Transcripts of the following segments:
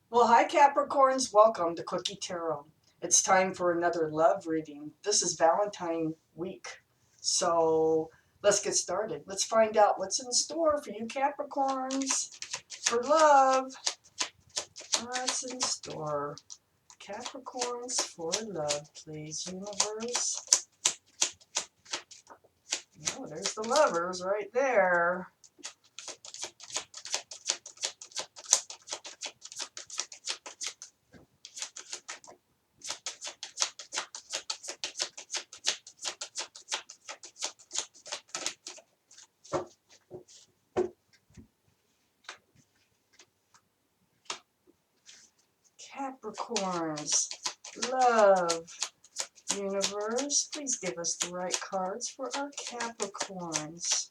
Well, hi Capricorns, welcome to Cookie Tarot. It's time for another love reading. This is Valentine week. So let's get started. Let's find out what's in store for you Capricorns for love. What's in store? Capricorns for love, please, universe. Oh, there's the lovers right there. Capricorns, love. Universe, please give us the right cards for our Capricorns.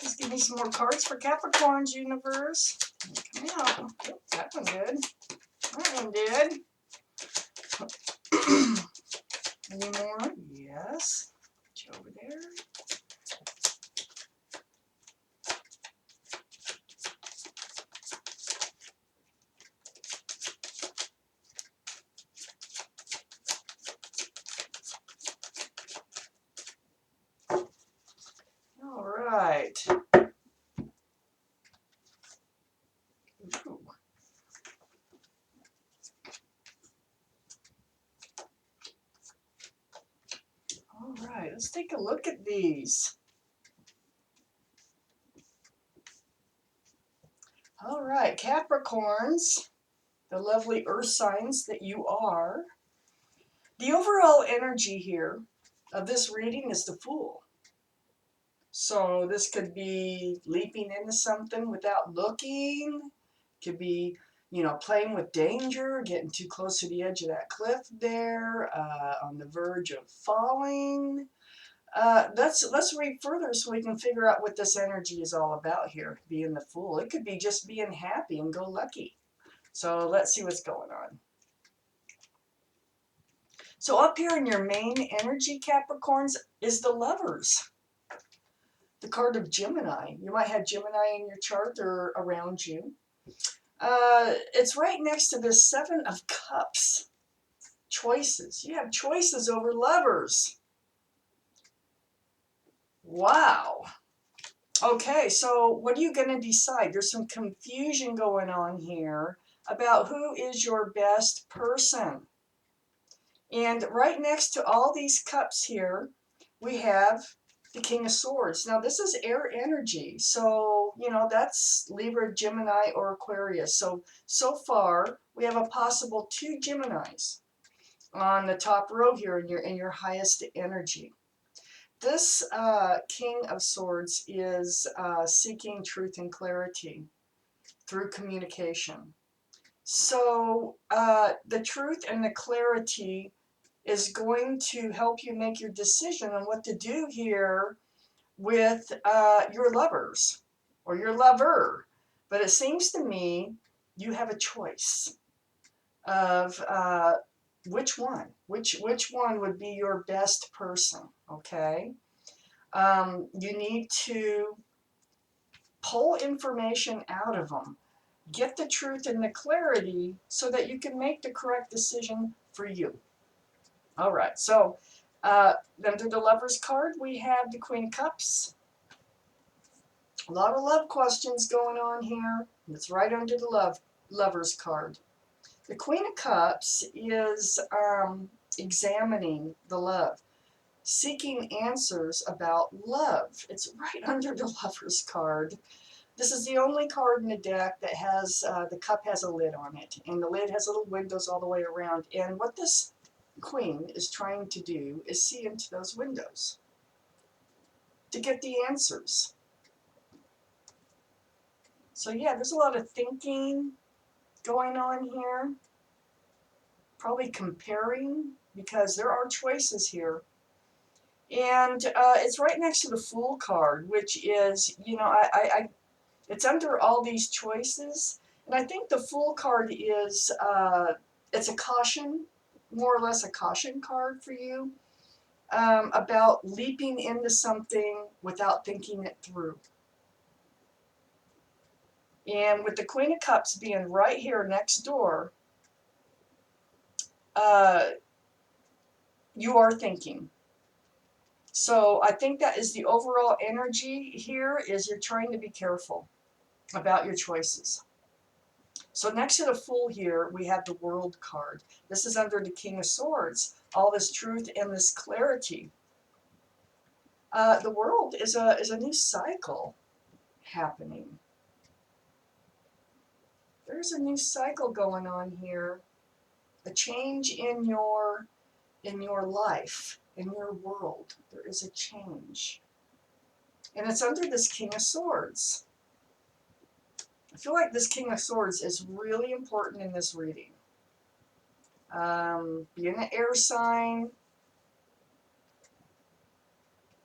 Please give me some more cards for Capricorns, universe. Come out. Oh, that one did. That one did. Any more? Yes. Put you over there. All right. Ooh. All right, let's take a look at these. All right, Capricorns, the lovely earth signs that you are. The overall energy here of this reading is the Fool. So this could be leaping into something without looking. Could be, playing with danger, getting too close to the edge of that cliff there, on the verge of falling. Let's read further so we can figure out what this energy is all about here, being the Fool. It could be just being happy and go lucky. So let's see what's going on. So up here in your main energy, Capricorns, is the Lovers. The card of Gemini. You might have Gemini in your chart or around you. It's right next to the Seven of Cups. Choices. You have choices over lovers. Wow. Okay, so what are you going to decide? There's some confusion going on here about who is your best person. And right next to all these cups here, we have the King of Swords. Now, this is air energy. So, that's Libra, Gemini, or Aquarius. So far, we have a possible 2 Geminis on the top row here in your highest energy. This King of Swords is seeking truth and clarity through communication. So the truth and the clarity is going to help you make your decision on what to do here with your lovers or your lover. But it seems to me you have a choice of which one would be your best person. Okay, you need to pull information out of them, get the truth and the clarity so that you can make the correct decision for you. All right, so under the Lovers card, we have the Queen of Cups. A lot of love questions going on here. It's right under the Lovers card. The Queen of Cups is examining the love, seeking answers about love. It's right under the Lovers card. This is the only card in the deck that has, the cup has a lid on it, and the lid has little windows all the way around. And what this Queen is trying to do is see into those windows to get the answers. So yeah, there's a lot of thinking going on here. probably comparing, because there are choices here. And it's right next to the Fool card, which is, you know, it's under all these choices. And I think the Fool card is, it's a caution, more or less a caution card for you, about leaping into something without thinking it through. And with the Queen of Cups being right here next door, uh, you are thinking. So I think that is the overall energy here, is you're trying to be careful about your choices. So next to the Fool here, we have the World card. This is under the King of Swords. All this truth and this clarity. The World is a new cycle happening. There's a new cycle going on here. A change in your life, in your world. There is a change. And it's under this King of Swords. I feel like this King of Swords is really important in this reading. Being an air sign,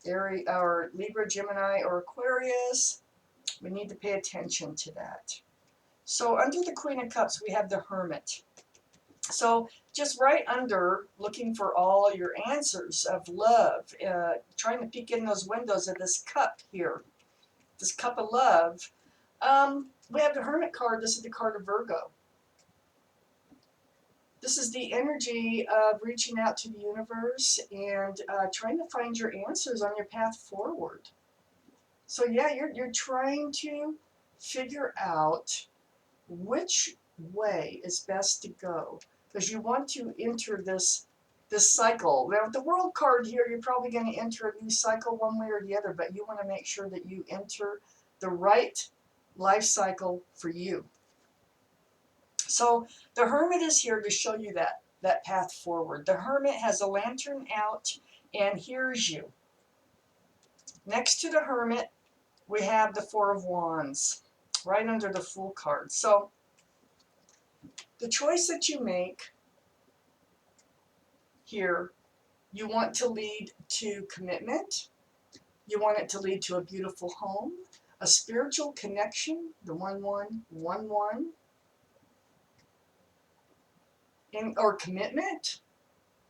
Aries or Libra, Gemini, or Aquarius, we need to pay attention to that. So under the Queen of Cups, we have the Hermit. So just right under, looking for all your answers of love, trying to peek in those windows of this cup here, this cup of love, we have the Hermit card. This is the card of Virgo. This is the energy of reaching out to the universe and trying to find your answers on your path forward. So yeah, you're trying to figure out which way is best to go, because you want to enter this cycle. Now, with the World card here, you're probably going to enter a new cycle one way or the other, but you want to make sure that you enter the right life cycle for you. So the Hermit is here to show you that path forward. The Hermit has a lantern out and hears you. Next to the Hermit, we have the Four of Wands, right under the Fool card. So the choice that you make here, you want to lead to commitment. You want it to lead to a beautiful home, a spiritual connection, the 1111, or commitment.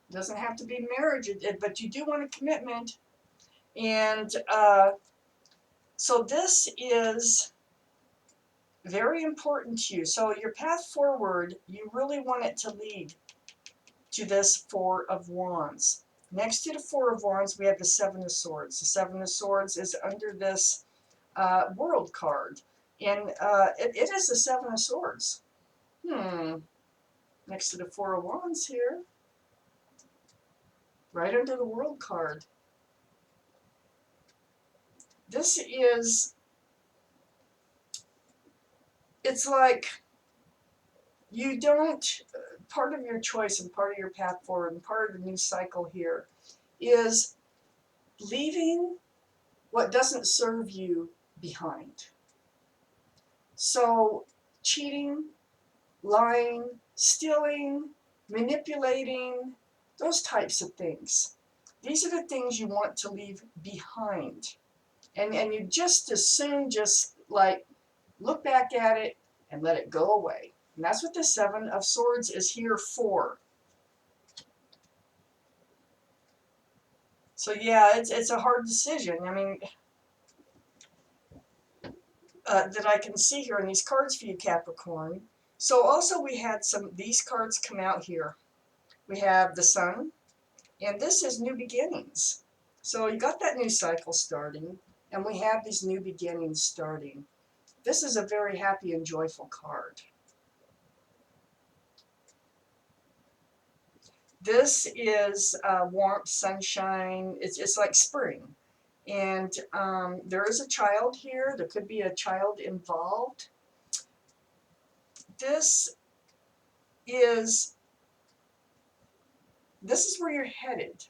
It doesn't have to be marriage, but you do want a commitment. And so this is very important to you. So your path forward, you really want it to lead to this Four of Wands. Next to the Four of Wands, we have the Seven of Swords. The Seven of Swords is under this World card. And it is the Seven of Swords. Next to the Four of Wands here. Right under the World card. This is, it's like you don't, part of your choice and part of your path forward and part of the new cycle here is leaving what doesn't serve you behind. So cheating, lying, stealing, manipulating, those types of things. These are the things you want to leave behind. And you just as soon just like look back at it and let it go away. And that's what the Seven of Swords is here for. So yeah, it's a hard decision. I mean, that I can see here in these cards for you, Capricorn. So also we had these cards come out here. We have the Sun, and this is new beginnings. So you got that new cycle starting, and we have these new beginnings starting. This is a very happy and joyful card. This is warmth, sunshine. It's like spring. And there is a child here. There could be a child involved. This is where you're headed.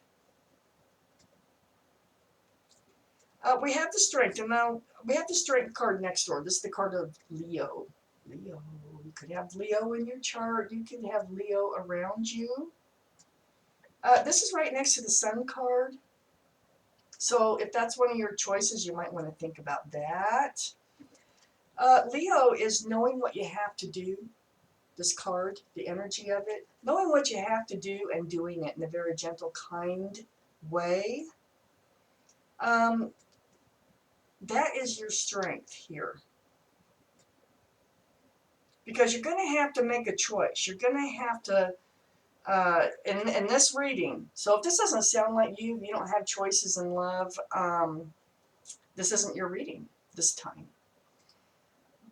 We have the Strength, and now we have the Strength card next door. This is the card of Leo. Leo. could have Leo in your chart. You could have Leo around you. This is right next to the Sun card. So if that's one of your choices, you might want to think about that. Leo is knowing what you have to do. This card, the energy of it, knowing what you have to do and doing it in a very gentle, kind way. That is your strength here. Because you're going to have to make a choice. You're going to have to, in this reading, so if this doesn't sound like you don't have choices in love, this isn't your reading this time.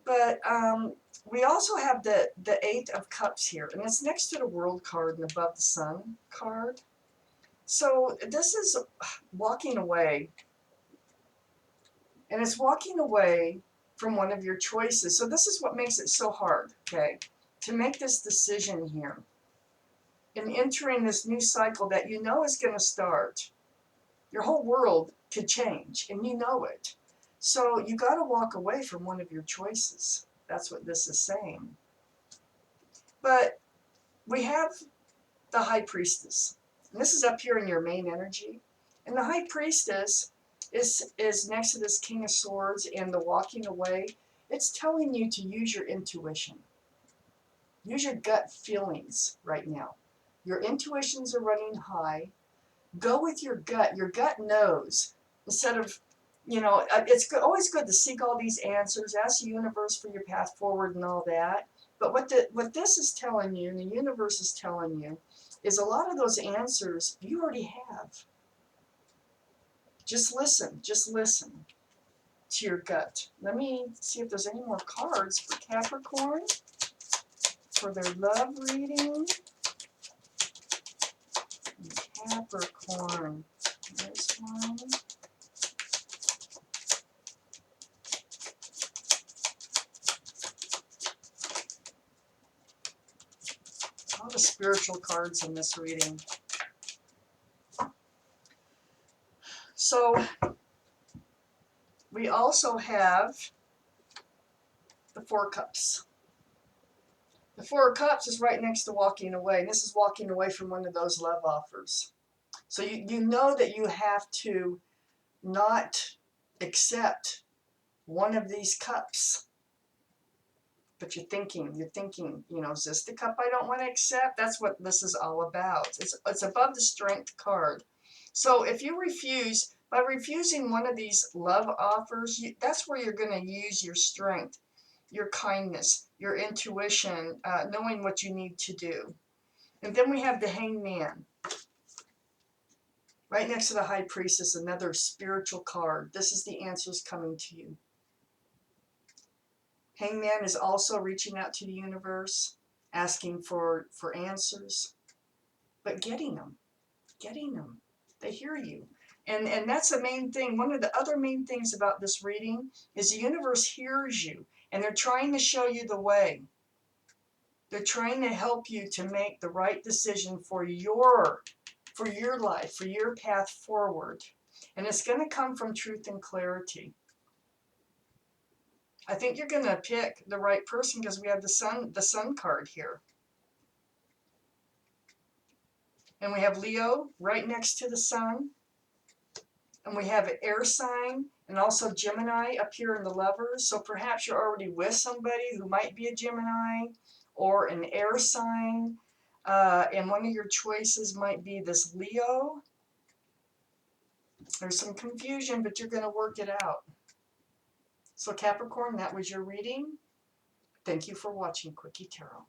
But we also have the Eight of Cups here, and it's next to the World card and above the Sun card. So this is walking away, and it's walking away from one of your choices. So this is what makes it so hard, okay, to make this decision here. In entering this new cycle that you know is going to start, your whole world could change, and you know it. So you got to walk away from one of your choices. That's what this is saying. But we have the High Priestess. And this is up here in your main energy. And the High Priestess is next to this King of Swords and the walking away. It's telling you to use your intuition. Use your gut feelings right now. Your intuitions are running high. Go with your gut. Your gut knows. Instead of, it's always good to seek all these answers, ask the universe for your path forward and all that. But what this is telling you, and the universe is telling you, is a lot of those answers you already have. Just listen to your gut. Let me see if there's any more cards for Capricorn for their love reading. Capricorn. There's one. All the spiritual cards in this reading. So we also have the Four Cups. The Four of Cups is right next to walking away. And this is walking away from one of those love offers. So you know that you have to not accept one of these cups. But you're thinking, is this the cup I don't want to accept? That's what this is all about. It's above the Strength card. So if you refuse, by refusing one of these love offers, that's where you're going to use your strength, your kindness, your intuition, knowing what you need to do. And then we have the Hanged Man. Right next to the High Priestess, another spiritual card. This is the answers coming to you. Hangman is also reaching out to the universe, asking for answers, but getting them. They hear you. And that's the main thing. One of the other main things about this reading is the universe hears you, and they're trying to show you the way. They're trying to help you to make the right decision for your life, for your path forward. And it's going to come from truth and clarity. I think you're going to pick the right person because we have the sun card here. And we have Leo right next to the Sun. And we have an air sign and also Gemini up here in the Lovers. So perhaps you're already with somebody who might be a Gemini or an air sign. And one of your choices might be this Leo. There's some confusion, but you're going to work it out. So Capricorn, that was your reading. Thank you for watching Quickie Tarot.